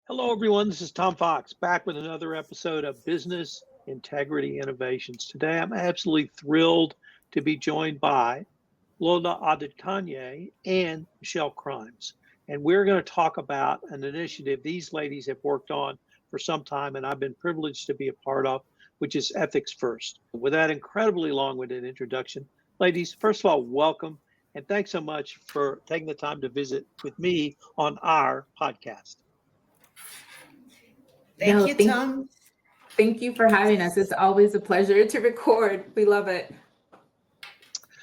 Hello, everyone. This is Tom Fox back with another episode of Business Integrity Innovations. Today, I'm absolutely thrilled to be joined by Lola Adekanye and Michele Crymes. And we're going to talk about an initiative these ladies have worked on for some time, and I've been privileged to be a part of, which is Ethics First. With that incredibly long winded introduction, ladies, first of all, welcome. And thanks so much for taking the time to visit with me on our podcast. Thank No, you, thank Tom. thank you for having us. It's always a pleasure to record. We love it.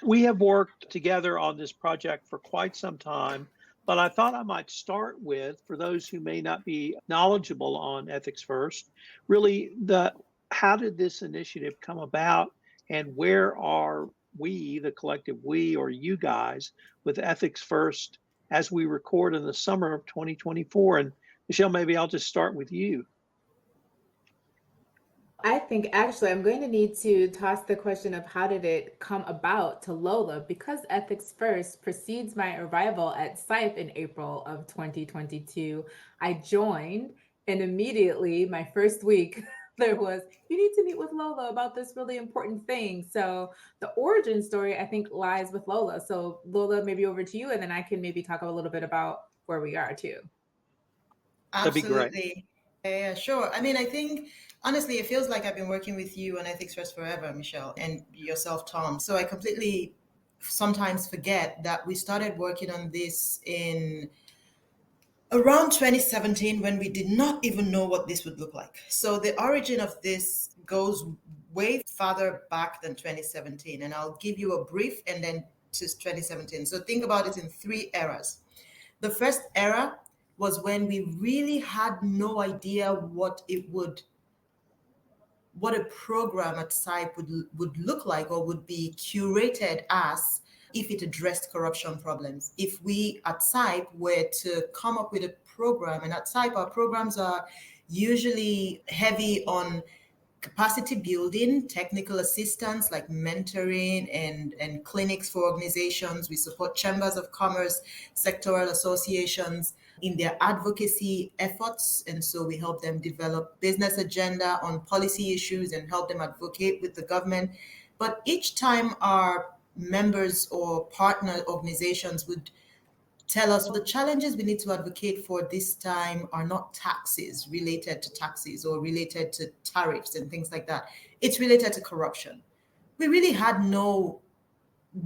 We have worked together on this project for quite some time, but I thought I might start with, for those who may not be knowledgeable on Ethics First, really the how did this initiative come about and where are we, the collective we or you guys, with Ethics First as we record in the summer of 2024? And Michele, maybe I'll just start with you. I think actually I'm going to need to toss the question of how did it come about to Lola because Ethics First precedes my arrival at SIPE in April of 2022. I joined and immediately my first week there was you need to meet with Lola about this really important thing. So the origin story I think lies with Lola. So Lola, maybe over to you and then I can maybe talk a little bit about where we are too. That'd be great. Absolutely. Yeah, sure. I mean, I think honestly, it feels like I've been working with you on Ethics First forever, Michele, and yourself, Tom. So I completely sometimes forget that we started working on this in around 2017 when we did not even know what this would look like. So the origin of this goes way farther back than 2017. And I'll give you a brief and then to 2017. So think about it in three eras. The first era was when we really had no idea what a program at SIPE would look like or would be curated as if it addressed corruption problems. If we at SIPE were to come up with a program, and at SIPE our programs are usually heavy on capacity building, technical assistance like mentoring and clinics for organizations. We support chambers of commerce, sectoral associations in their advocacy efforts. And so we help them develop business agenda on policy issues and help them advocate with the government. But each time our members or partner organizations would tell us the challenges we need to advocate for this time are not taxes related to taxes or related to tariffs and things like that. It's related to corruption. We really had no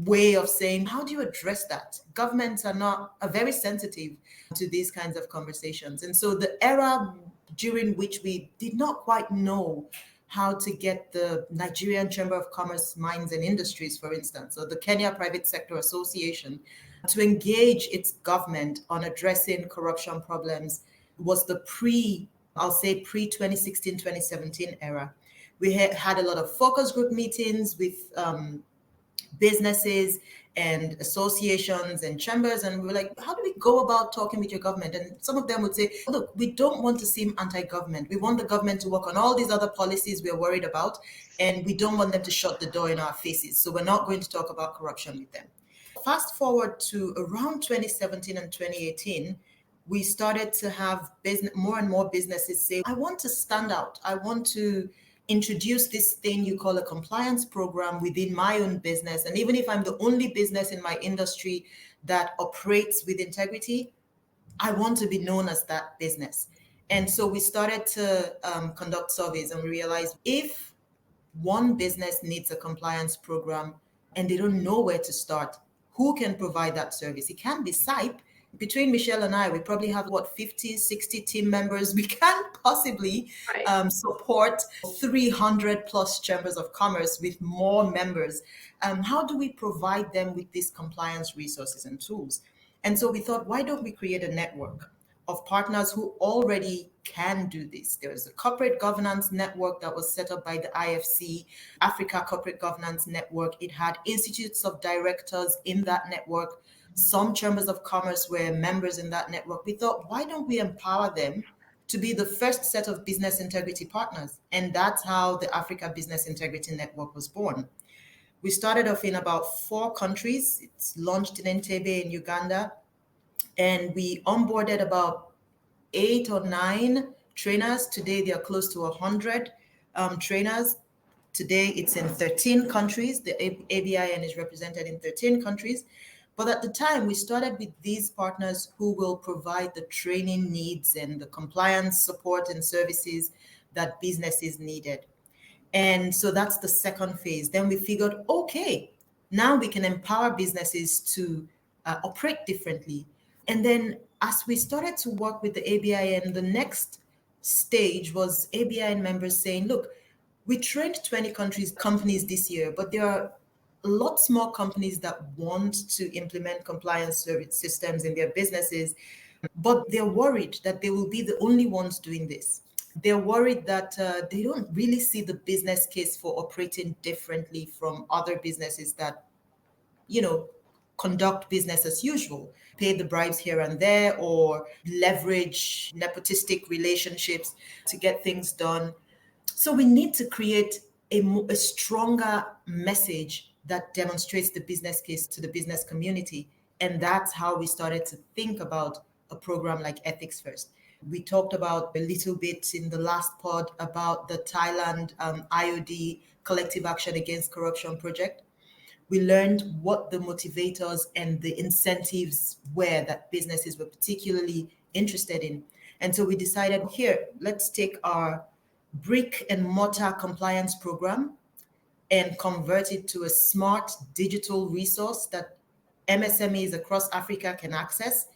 way of saying, how do you address that? Governments are very sensitive to these kinds of conversations. And so the era during which we did not quite know how to get the Nigerian Chamber of Commerce, Mines and Industries, for instance, or the Kenya Private Sector Association to engage its government on addressing corruption problems was the pre 2016, 2017 era. We had a lot of focus group meetings with businesses and associations and chambers, and we were like, how do we go about talking with your government? And some of them would say, look, we don't want to seem anti-government. We want the government to work on all these other policies we're worried about, and we don't want them to shut the door in our faces. So we're not going to talk about corruption with them. Fast forward to around 2017 and 2018, we started to have more and more businesses say, I want to stand out. I want to introduce this thing you call a compliance program within my own business. And even if I'm the only business in my industry that operates with integrity, I want to be known as that business. And so we started to conduct surveys, and we realized if one business needs a compliance program and they don't know where to start, who can provide that service? It can be SIPE. Between Michele and I, we probably have 50, 60 team members. We can't possibly support 300 plus chambers of commerce with more members. How do we provide them with these compliance resources and tools? And so we thought, why don't we create a network of partners who already can do this? There's a corporate governance network that was set up by the IFC, Africa Corporate Governance Network. It had institutes of directors in that network. Some chambers of commerce were members in that network. We thought, why don't we empower them to be the first set of business integrity partners? And that's how the Africa Business Integrity Network was born. We started off in about 4 countries. It's launched in Entebbe in Uganda. And we onboarded about 8 or 9 trainers. Today, they are close to 100 trainers. Today, it's in 13 countries. The ABIN is represented in 13 countries. But at the time, we started with these partners who will provide the training needs and the compliance support and services that businesses needed. And so that's the second phase. Then we figured, okay, now we can empower businesses to operate differently. And then as we started to work with the ABIN, the next stage was ABIN members saying, look, we trained 20 companies this year, but there are lots more companies that want to implement compliance service systems in their businesses, but they're worried that they will be the only ones doing this. They're worried that they don't really see the business case for operating differently from other businesses that, conduct business as usual, pay the bribes here and there, or leverage nepotistic relationships to get things done. So we need to create a stronger message that demonstrates the business case to the business community. And that's how we started to think about a program like Ethics First. We talked about a little bit in the last pod about the Thailand IOD Collective Action Against Corruption project. We learned what the motivators and the incentives were that businesses were particularly interested in. And so we decided, here, let's take our brick and mortar compliance program and convert it to a smart digital resource that MSMEs across Africa can access.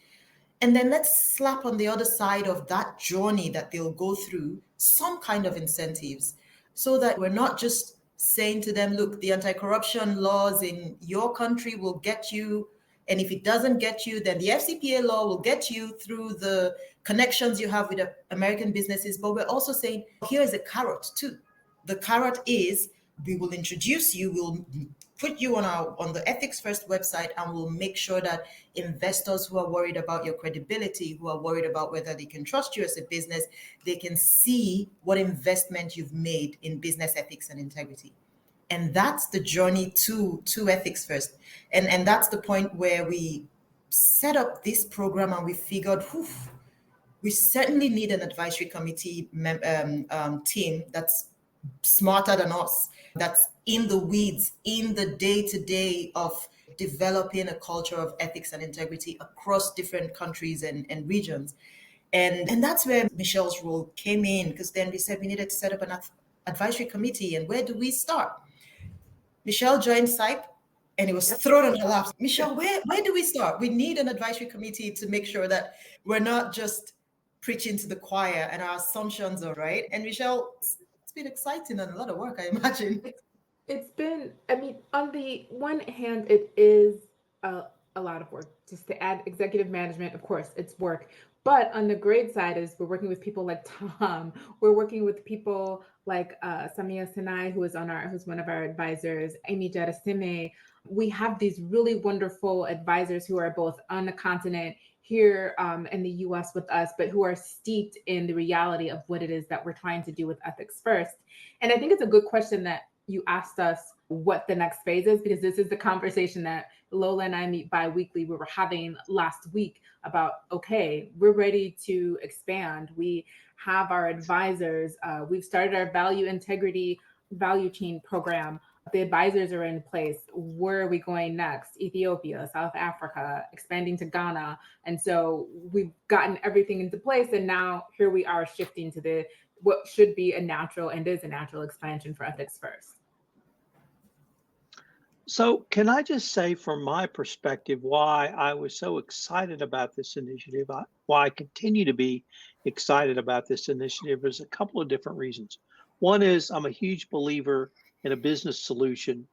And then let's slap on the other side of that journey that they'll go through some kind of incentives, so that we're not just saying to them, look, the anti-corruption laws in your country will get you. And if it doesn't get you, then the FCPA law will get you through the connections you have with American businesses. But we're also saying, here's a carrot too. The carrot is, we will introduce you, we'll put you on the Ethics First website, and we'll make sure that investors who are worried about your credibility, who are worried about whether they can trust you as a business, they can see what investment you've made in business ethics and integrity. And that's the journey to Ethics First. And that's the point where we set up this program and we figured, we certainly need an advisory committee team that's smarter than us, that's in the weeds, in the day-to-day of developing a culture of ethics and integrity across different countries and regions. And that's where Michele's role came in, because then we said we needed to set up an advisory committee. And where do we start? Michele joined SIPE, and it was thrown on her lap. Michele, where do we start? We need an advisory committee to make sure that we're not just preaching to the choir and our assumptions are right. And Michele, it's been exciting and a lot of work, I imagine. It's been, on the one hand, it is a lot of work. Just to add executive management, of course, it's work. But on the great side is we're working with people like Tom. We're working with people like Samia Sinai, who's one of our advisors, Amy Jadasime. We have these really wonderful advisors who are both on the continent here in the US with us, but who are steeped in the reality of what it is that we're trying to do with Ethics First. And I think it's a good question that you asked us what the next phase is, because this is the conversation that Lola and I meet bi-weekly. We were having last week about, okay, we're ready to expand. We have our advisors. We've started our value integrity value chain program. The advisors are in place. Where are we going next? Ethiopia, South Africa, expanding to Ghana. And so we've gotten everything into place. And now here we are shifting to what should be a natural and is a natural expansion for Ethics First. So can I just say from my perspective why I was so excited about this initiative, why I continue to be excited about this initiative is a couple of different reasons. One is I'm a huge believer in a business solution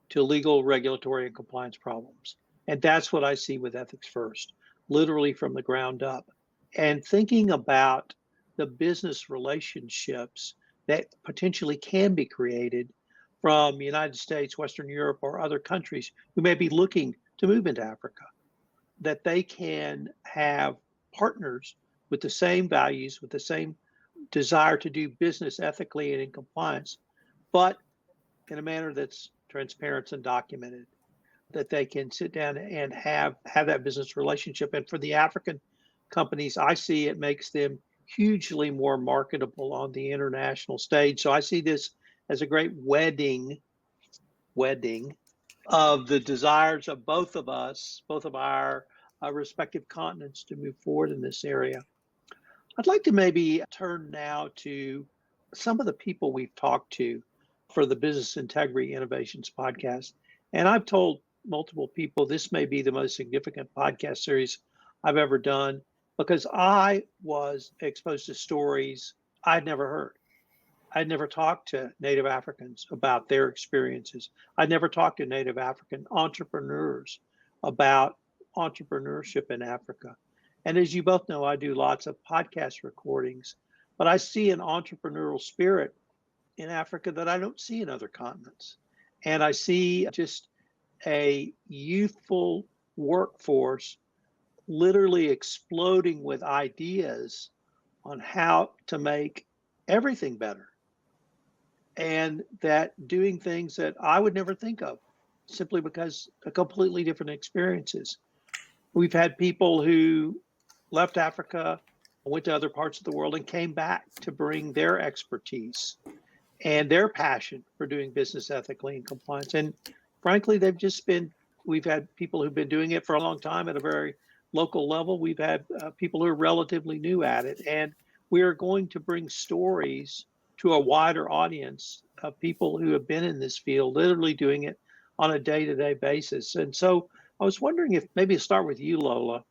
to legal, regulatory, and compliance problems. And that's what I see with Ethics First, literally from the ground up. And thinking about the business relationships that potentially can be created from the United States, Western Europe, or other countries who may be looking to move into Africa, that they can have partners with the same values, with the same desire to do business ethically and in compliance, but in a manner that's transparent and documented, that they can sit down and have that business relationship. And for the African companies, I see it makes them hugely more marketable on the international stage. So I see this as a great wedding of the desires of both of us, both of our respective continents to move forward in this area. I'd like to maybe turn now to some of the people we've talked to for the Business Integrity Innovations podcast. And I've told multiple people this may be the most significant podcast series I've ever done because I was exposed to stories I'd never heard. I'd never talked to Native Africans about their experiences. I'd never talked to Native African entrepreneurs about entrepreneurship in Africa. And as you both know, I do lots of podcast recordings, but I see an entrepreneurial spirit in Africa that I don't see in other continents. And I see just a youthful workforce literally exploding with ideas on how to make everything better, and that doing things that I would never think of simply because of completely different experiences. We've had people who left Africa, went to other parts of the world, and came back to bring their expertise and their passion for doing business ethically and compliance. And frankly, we've had people who've been doing it for a long time at a very local level. We've had people who are relatively new at it. And we are going to bring stories to a wider audience of people who have been in this field, literally doing it on a day-to-day basis. And so I was wondering if maybe to start with you, Lola,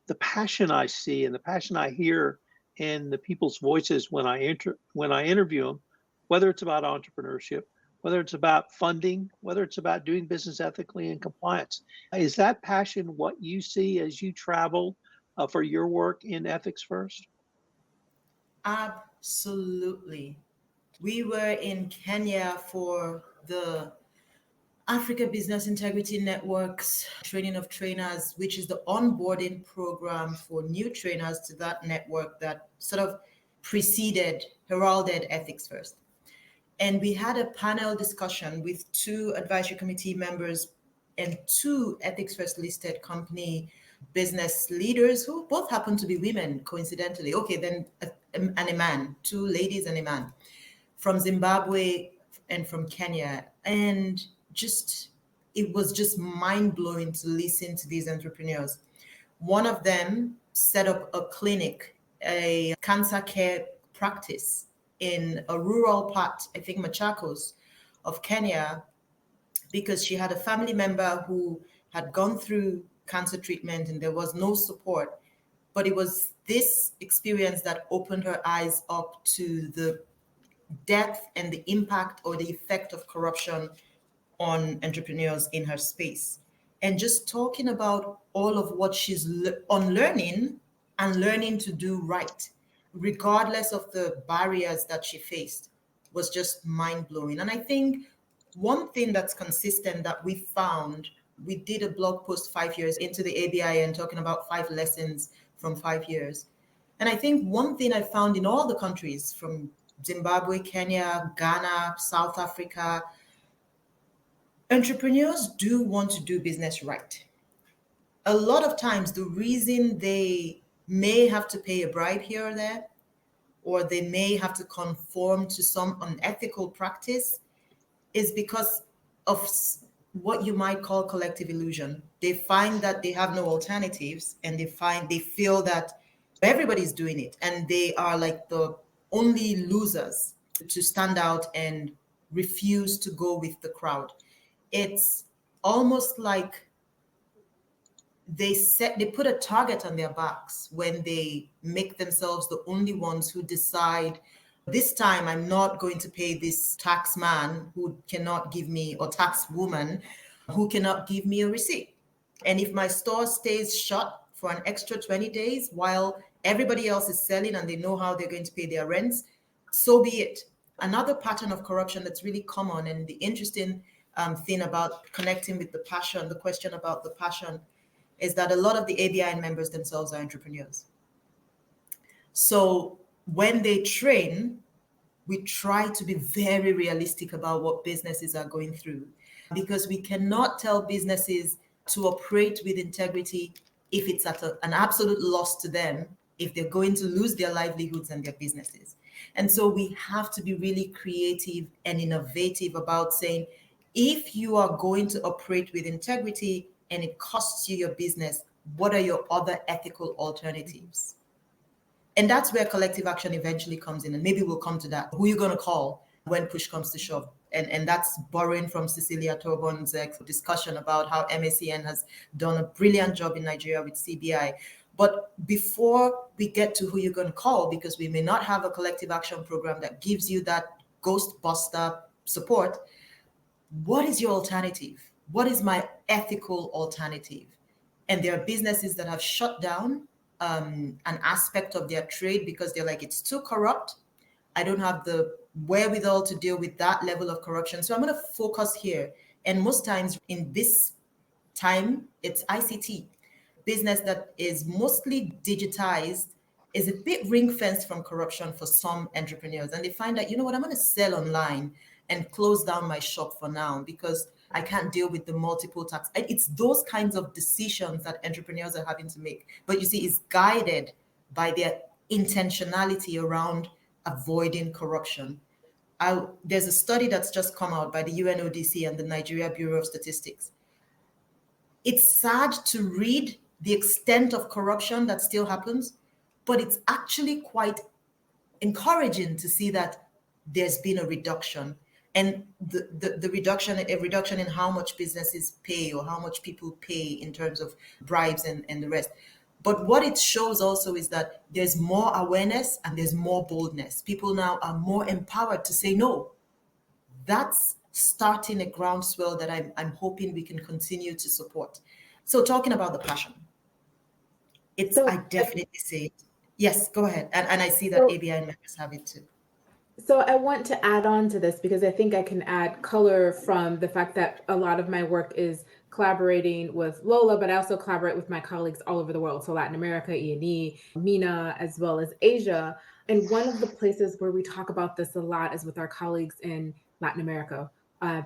the passion I see and the passion I hear in the people's voices when I interview them, whether it's about entrepreneurship, whether it's about funding, whether it's about doing business ethically and compliance. Is that passion what you see as you travel for your work in Ethics First? Absolutely. We were in Kenya for the Africa Business Integrity Network's Training of Trainers, which is the onboarding program for new trainers to that network that sort of heralded Ethics First. And we had a panel discussion with 2 advisory committee members and 2 Ethics First listed company business leaders who both happen to be women, coincidentally. Okay, then and a man, 2 ladies and a man from Zimbabwe and from Kenya. And it was just mind-blowing to listen to these entrepreneurs. One of them set up a clinic, a cancer care practice in a rural part, I think Machakos, of Kenya, because she had a family member who had gone through cancer treatment and there was no support. But it was this experience that opened her eyes up to the depth and the impact or the effect of corruption on entrepreneurs in her space. And just talking about all of what she's unlearning and learning to do right, regardless of the barriers that she faced, was just mind-blowing. And I think one thing that's consistent that we found, we did a blog post 5 years into the ABI and talking about 5 lessons from 5 years. And I think one thing I found in all the countries from Zimbabwe, Kenya, Ghana, South Africa, entrepreneurs do want to do business right. A lot of times, the reason they may have to pay a bribe here or there, or they may have to conform to some unethical practice, is because of what you might call collective illusion. They find that they have no alternatives, and they feel that everybody's doing it, and they are like the only losers to stand out and refuse to go with the crowd. It's almost like they put a target on their backs when they make themselves the only ones who decide, this time I'm not going to pay this tax man who cannot give me, or tax woman who cannot give me a receipt. And if my store stays shut for an extra 20 days while everybody else is selling and they know how they're going to pay their rents, so be it. Another pattern of corruption that's really common, and the interesting thing about connecting with the passion, the question about the passion, is that a lot of the ABI members themselves are entrepreneurs. So when they train, we try to be very realistic about what businesses are going through, because we cannot tell businesses to operate with integrity if it's at an absolute loss to them, if they're going to lose their livelihoods and their businesses. And so we have to be really creative and innovative about saying, if you are going to operate with integrity and it costs you your business, what are your other ethical alternatives? And that's where collective action eventually comes in. And maybe we'll come to that. Who are you going to call when push comes to shove? And that's borrowing from Cecilia Torbon's discussion about how MACN has done a brilliant job in Nigeria with CBI. But before we get to who you're going to call, because we may not have a collective action program that gives you that ghostbuster support, what is your alternative? What is my ethical alternative? And there are businesses that have shut down an aspect of their trade because they're like, it's too corrupt. I don't have the wherewithal to deal with that level of corruption. So I'm going to focus here. And most times in this time, it's ICT. Business that is mostly digitized is a bit ring fenced from corruption for some entrepreneurs. And they find that, you know what, I'm going to sell online and close down my shop for now because I can't deal with the multiple tax. It's those kinds of decisions that entrepreneurs are having to make. But you see, it's guided by their intentionality around avoiding corruption. There's a study that's just come out by the UNODC and the Nigeria Bureau of Statistics. It's sad to read the extent of corruption that still happens, but it's actually quite encouraging to see that there's been a reduction. And the reduction, a reduction in how much businesses pay or how much people pay in terms of bribes and the rest. But what it shows also is that there's more awareness and there's more boldness. People now are more empowered to say no. That's starting a groundswell that I'm hoping we can continue to support. So talking about the passion, I definitely say it. Yes, go ahead. And I see that ABI members have it too. So I want to add on to this because I think I can add color from the fact that a lot of my work is collaborating with Lola, but I also collaborate with my colleagues all over the world. So Latin America, E&E, MENA, as well as Asia. And one of the places where we talk about this a lot is with our colleagues in Latin America.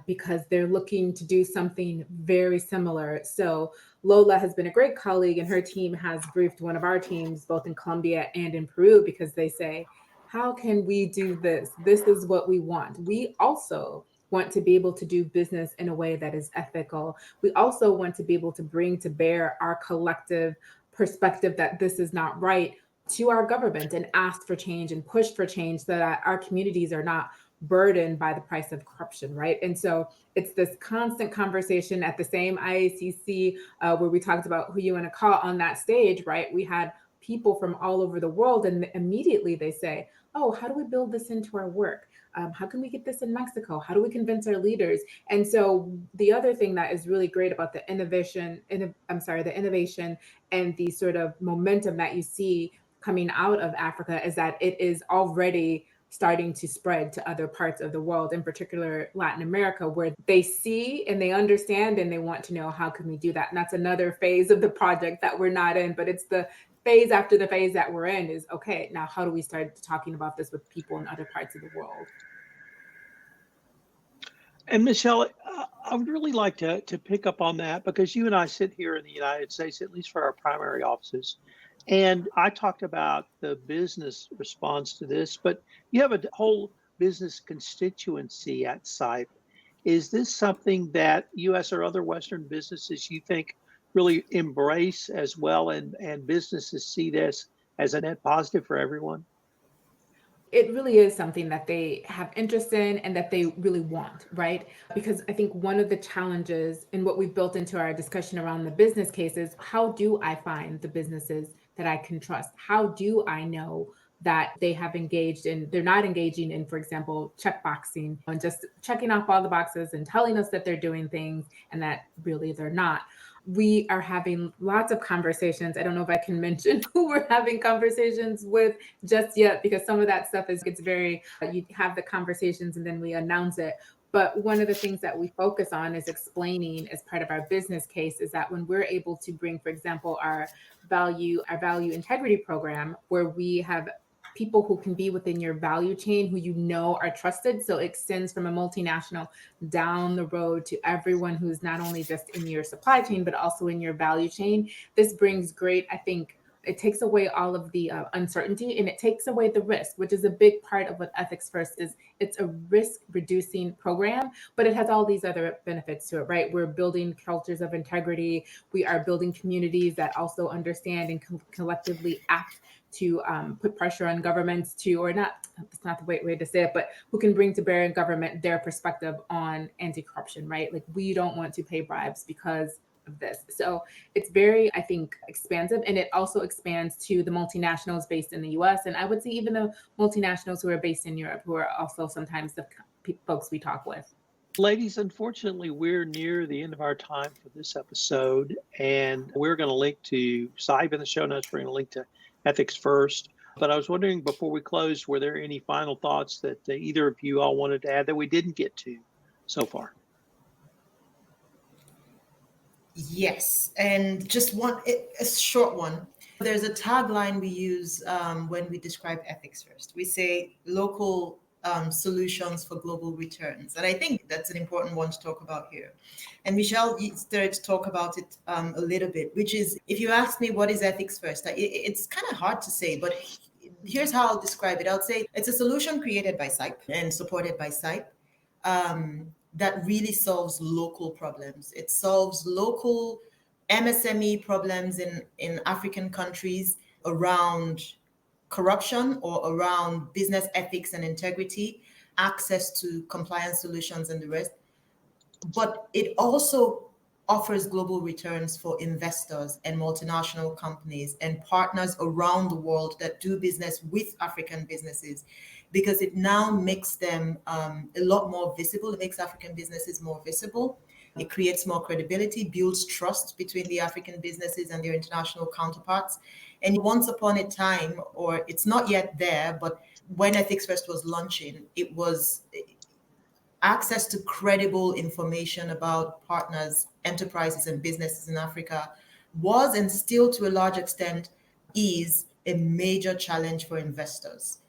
Because they're looking to do something very similar. So Lola has been a great colleague and her team has briefed one of our teams, both in Colombia and in Peru, because they say, how can we do this? This is what we want. We also want to be able to do business in a way that is ethical. We also want to be able to bring to bear our collective perspective that this is not right to our government and ask for change and push for change so that our communities are not burdened by the price of corruption, right? And so it's this constant conversation at the same IACC where we talked about who you want to call on that stage, right? We had people from all over the world and immediately they say, oh, how do we build this into our work? How can we get this in Mexico? How do we convince our leaders? And so the other thing that is really great about the innovation and the sort of momentum that you see coming out of Africa is that it is already starting to spread to other parts of the world, in particular Latin America, where they see and they understand and they want to know how can we do that. And that's another phase of the project that we're not in, but it's the phase after the phase that we're in is, okay, now how do we start talking about this with people in other parts of the world? And Michele, I would really like to pick up on that because you and I sit here in the United States, at least for our primary offices. And I talked about the business response to this, but you have a whole business constituency at SIPE. Is this something that US or other Western businesses you think really embrace as well and businesses see this as a net positive for everyone? It really is something that they have interest in and that they really want, right? Because I think one of the challenges and what we've built into our discussion around the business case is how do I find the businesses that I can trust? How do I know that they have engaged in, they're not engaging in, for example, checkboxing and just checking off all the boxes and telling us that they're doing things and that really they're not. We are having lots of conversations. I don't know if I can mention who we're having conversations with just yet, because some of that stuff it's very, you have the conversations and then we announce it. But one of the things that we focus on is explaining as part of our business case is that when we're able to bring, for example, our value integrity program, where we have people who can be within your value chain, who you know are trusted. So it extends from a multinational down the road to everyone who's not only just in your supply chain, but also in your value chain. This brings great, I think, it takes away all of the uncertainty, and it takes away the risk, which is a big part of what Ethics First is. It's a risk reducing program, but it has all these other benefits to it, right? We're building cultures of integrity. We are building communities that also understand and collectively act to put pressure on governments to, or not, that's not the way to say it, but who can bring to bear in government their perspective on anti-corruption, right? Like, we don't want to pay bribes because of this. So it's very, I think, expansive, and it also expands to the multinationals based in the US. And I would say even the multinationals who are based in Europe, who are also sometimes the folks we talk with. Ladies, unfortunately, we're near the end of our time for this episode, and we're going to link to Saib in the show notes. We're going to link to Ethics First. But I was wondering, before we close, were there any final thoughts that either of you all wanted to add that we didn't get to so far? Yes, and just a short one. There's a tagline we use when we describe Ethics First. We say local solutions for global returns. And I think that's an important one to talk about here. And Michele started to talk about it a little bit, which is, if you ask me what is Ethics First, it's kind of hard to say, but here's how I'll describe it. I'll say it's a solution created by SIPE and supported by SIPE. That really solves local problems. It solves local MSME problems in African countries around corruption or around business ethics and integrity, access to compliance solutions and the rest. But it also offers global returns for investors and multinational companies and partners around the world that do business with African businesses, because it now makes them a lot more visible. It makes African businesses more visible. It creates more credibility, builds trust between the African businesses and their international counterparts. And once upon a time, or it's not yet there, but when Ethics First was launching, it was access to credible information about partners, enterprises, and businesses in Africa was, and still to a large extent is, a major challenge for investors.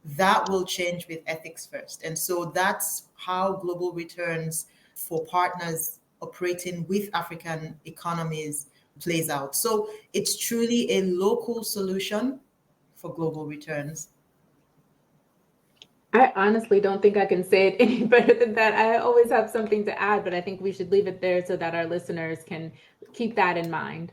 That will change with Ethics First. And so that's how global returns for partners operating with African economies plays out. So it's truly a local solution for global returns. I honestly don't think I can say it any better than that. I always have something to add, but I think we should leave it there so that our listeners can keep that in mind.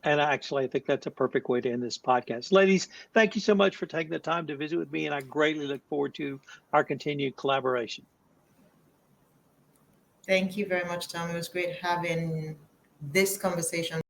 And actually, I think that's a perfect way to end this podcast. Ladies, thank you so much for taking the time to visit with me, and I greatly look forward to our continued collaboration. Thank you very much, Tom. It was great having this conversation.